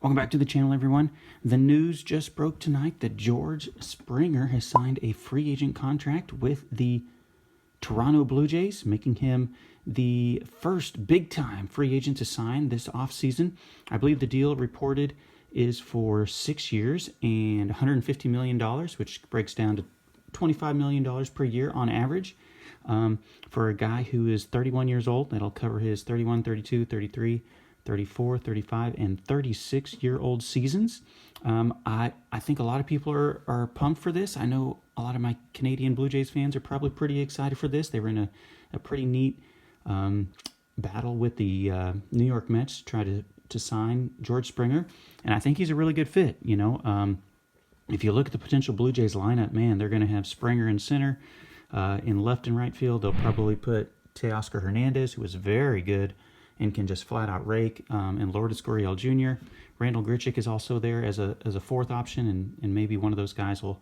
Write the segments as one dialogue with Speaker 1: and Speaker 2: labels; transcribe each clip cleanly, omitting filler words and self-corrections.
Speaker 1: Welcome back to the channel, everyone. The news just broke tonight that George Springer has signed a free agent contract with the Toronto Blue Jays, making him the first big-time free agent to sign this offseason. I believe the deal reported is for 6 years and $150 million, which breaks down to $25 million per year on average. For a guy who is 31 years old, that'll cover his 31, 32, 33, 34, 35, and 36-year-old seasons. I think a lot of people are pumped for this. I know a lot of my Canadian Blue Jays fans are probably pretty excited for this. They were in a pretty neat battle with the New York Mets to try to sign George Springer, and I think he's a really good fit. If you look at the potential Blue Jays lineup, man, they're going to have Springer in center. In left and right field, they'll probably put Teoscar Hernandez, who is very good and can just flat out rake, and Lourdes Gurriel Jr. Randall Grichuk is also there as a fourth option, and maybe one of those guys will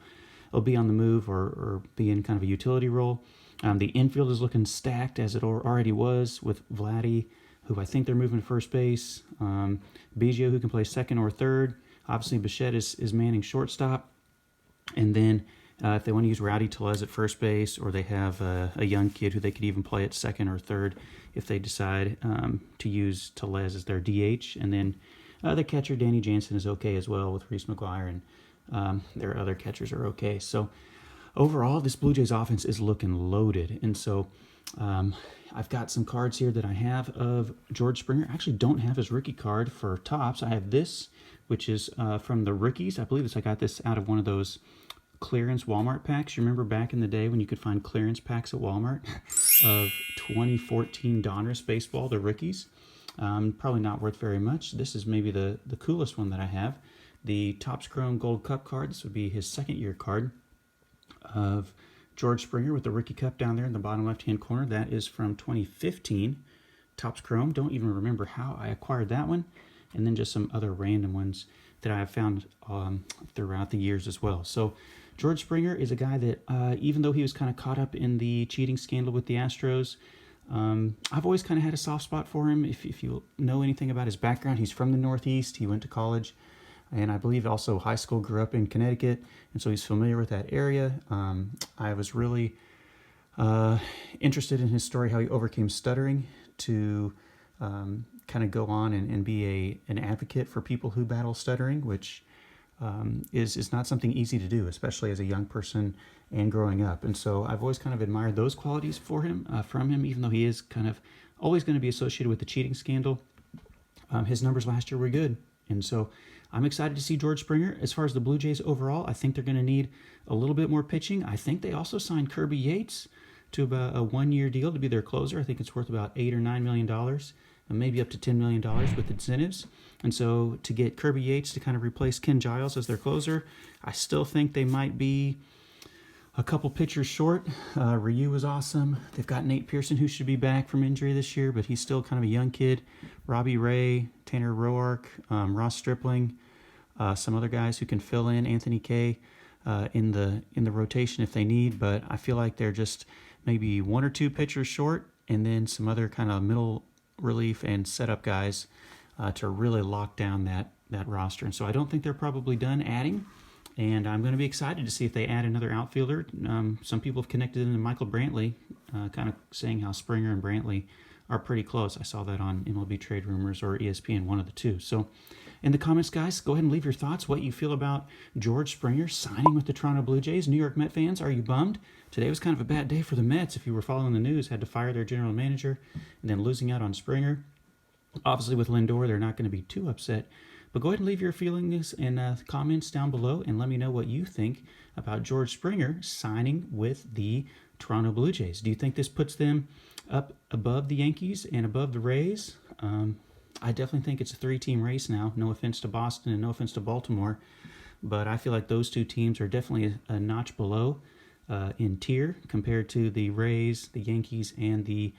Speaker 1: be on the move or be in kind of a utility role. The infield is looking stacked as it already was with Vladdy, who I think they're moving to first base. Biggio, who can play second or third. Obviously, Bichette is manning shortstop. And then if they want to use Rowdy Tellez at first base, or they have a young kid who they could even play at second or third if they decide to use Tellez as their DH. And then the catcher, Danny Jansen, is okay as well with Reese McGuire, and their other catchers are okay. So overall, this Blue Jays offense is looking loaded. And so I've got some cards here that I have of George Springer. I actually don't have his rookie card for Topps. I have this, which is from the rookies. I believe I got this out of one of those clearance Walmart packs. You remember back in the day when you could find clearance packs at Walmart of 2014 Donruss baseball, the rookies? Probably not worth very much. This is maybe the coolest one that I have. The Topps Chrome Gold Cup card. This would be his second year card of George Springer with the rookie cup down there in the bottom left-hand corner. That is from 2015 Topps Chrome. Don't even remember how I acquired that one. And then just some other random ones that I have found throughout the years as well. So George Springer is a guy that, even though he was kind of caught up in the cheating scandal with the Astros, I've always kind of had a soft spot for him. If you know anything about his background, he's from the Northeast. He went to college, and I believe also high school, grew up in Connecticut, and so he's familiar with that area. I was really interested in his story, how he overcame stuttering to kind of go on and be an advocate for people who battle stuttering, which is not something easy to do, especially as a young person and growing up. And so I've always kind of admired those qualities from him, even though he is kind of always going to be associated with the cheating scandal. His numbers last year were good. And so I'm excited to see George Springer. As far as the Blue Jays overall, I think they're going to need a little bit more pitching. I think they also signed Kirby Yates to about a one-year deal to be their closer. I think it's worth about $8 or $9 million. And maybe up to $10 million with incentives. And so to get Kirby Yates to kind of replace Ken Giles as their closer, I still think they might be a couple pitchers short. Ryu was awesome. They've got Nate Pearson, who should be back from injury this year, but he's still kind of a young kid. Robbie Ray, Tanner Roark, Ross Stripling, some other guys who can fill in, Anthony Kay in the rotation if they need. But I feel like they're just maybe one or two pitchers short, and then some other kind of middle relief and setup guys to really lock down that roster. And so I don't think they're probably done adding, and I'm going to be excited to see if they add another outfielder. Some people have connected into Michael Brantley, kind of saying how Springer and Brantley are pretty close. I saw that on MLB Trade Rumors or ESPN, one of the two. So in the comments, guys, go ahead and leave your thoughts, what you feel about George Springer signing with the Toronto Blue Jays. New York Met fans, are you bummed? Today was kind of a bad day for the Mets. If you were following the news, had to fire their general manager and then losing out on Springer. Obviously, with Lindor, they're not going to be too upset. But go ahead and leave your feelings and comments down below and let me know what you think about George Springer signing with the Toronto Blue Jays. Do you think this puts them up above the Yankees and above the Rays? I definitely think it's a three-team race now. No offense to Boston and no offense to Baltimore. But I feel like those two teams are definitely a notch below in tier compared to the Rays, the Yankees, and the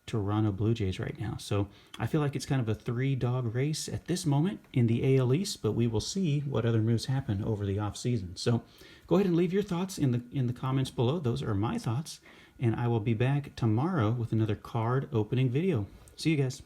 Speaker 1: Toronto Blue Jays right now. So I feel like it's kind of a three-dog race at this moment in the AL East, but we will see what other moves happen over the offseason. So go ahead and leave your thoughts in the comments below. Those are my thoughts, and I will be back tomorrow with another card opening video. See you guys.